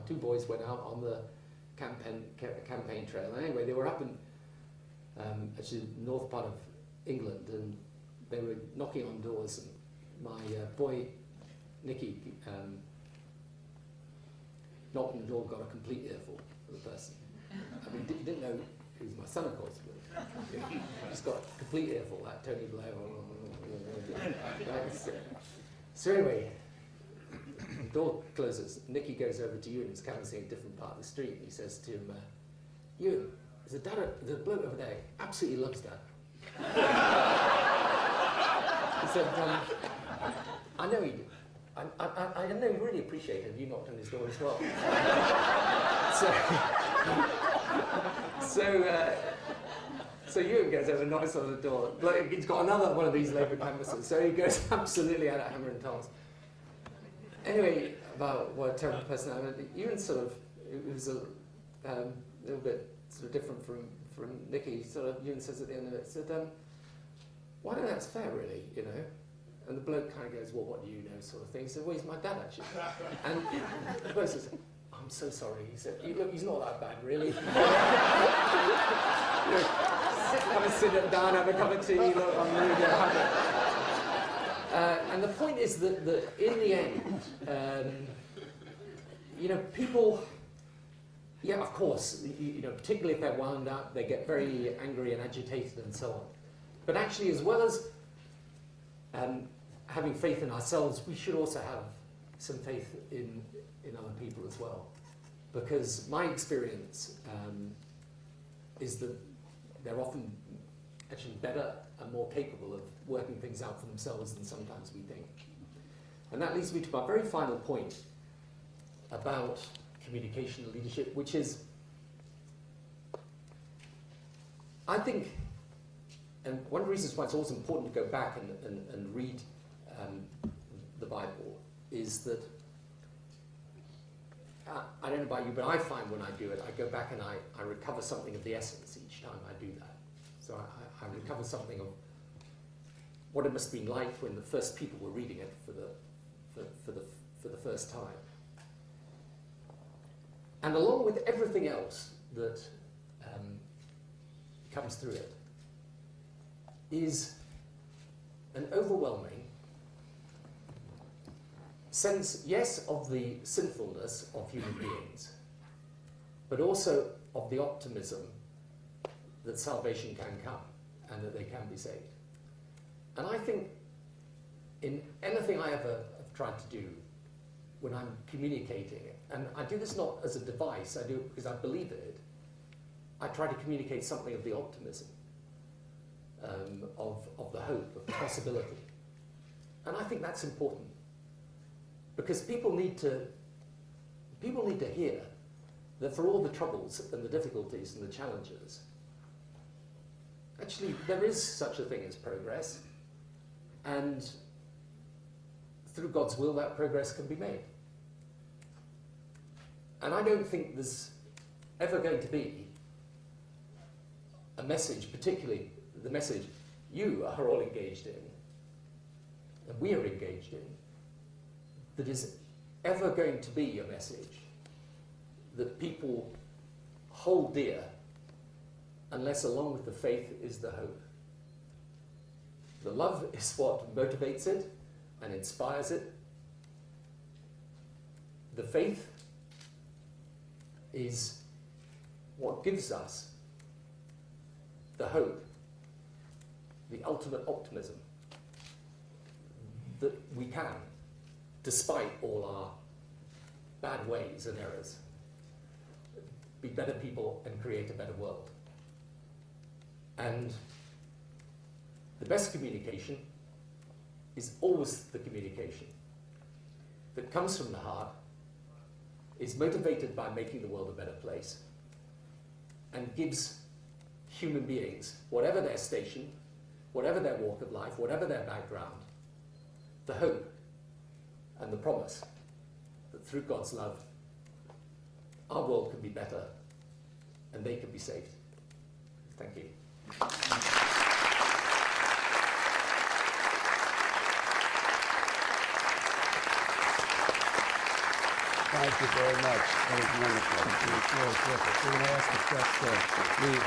two boys went out on the campaign trail. And anyway, they were up in actually the north part of England, and they were knocking on doors, and my boy Nicky knocked on the door, got a complete earful of the person. I mean, he didn't know he was my son, of course, but he just got a complete earful, that Tony Blair. So anyway, the door closes. Nicky goes over to Ewan, who's canvassing a different part of the street, and he says to him, Ewan, there's a bloke over there, absolutely loves Dad. He said, I know he do. I know he really appreciated if you knocked on his door as well. So Ewan goes over and knocks on the door. Like, he's got another one of these Labour canvassers, so he goes absolutely out of hammer and tongs. Anyway, about what a terrible personality. Ewan sort of, it was a little bit sort of different from Nicky. Sort of, Ewan says at the end of it, said, well, I don't think that's fair, really, you know. And the bloke kind of goes, well, what do you know, sort of thing. He said, well, he's my dad, actually. And the bloke says, I'm so sorry. He said, look, he's not that bad, really. Have a sit down, have a cup of tea, look, I'm really happy. And the point is that in the end, you know, people, yeah, of course, you know, particularly if they're wound up, they get very angry and agitated and so on. But actually, as well as having faith in ourselves, we should also have some faith in other people as well. Because my experience is that they're often actually better and more capable of working things out for themselves than sometimes we think. And that leads me to my very final point about communication and leadership, which is, I think, and one of the reasons why it's always important to go back and read the Bible is that, I don't know about you, but I find when I do it, I go back and I recover something of the essence each time I do that. So I recover something of what it must have been like when the first people were reading it for the first time. And along with everything else that comes through it is an overwhelming sense, yes, of the sinfulness of human beings, but also of the optimism that salvation can come and that they can be saved. And I think in anything I ever have tried to do when I'm communicating, and I do this not as a device, I do it because I believe in it, I try to communicate something of the optimism, of the hope, of the possibility. And I think that's important. Because people need to hear that for all the troubles and the difficulties and the challenges, actually there is such a thing as progress, and through God's will that progress can be made. And I don't think there's ever going to be a message, particularly the message you are all engaged in, and we are engaged in, that is ever going to be a message that people hold dear unless along with the faith is the hope. The love is what motivates it and inspires it. The faith is what gives us the hope, the ultimate optimism that we can, despite all our bad ways and errors, be better people and create a better world. And the best communication is always the communication that comes from the heart, is motivated by making the world a better place, and gives human beings, whatever their station, whatever their walk of life, whatever their background, the hope and the promise that through God's love, our world can be better and they can be saved. Thank you. Thank you very much. That was wonderful. We're going to ask the press to leave.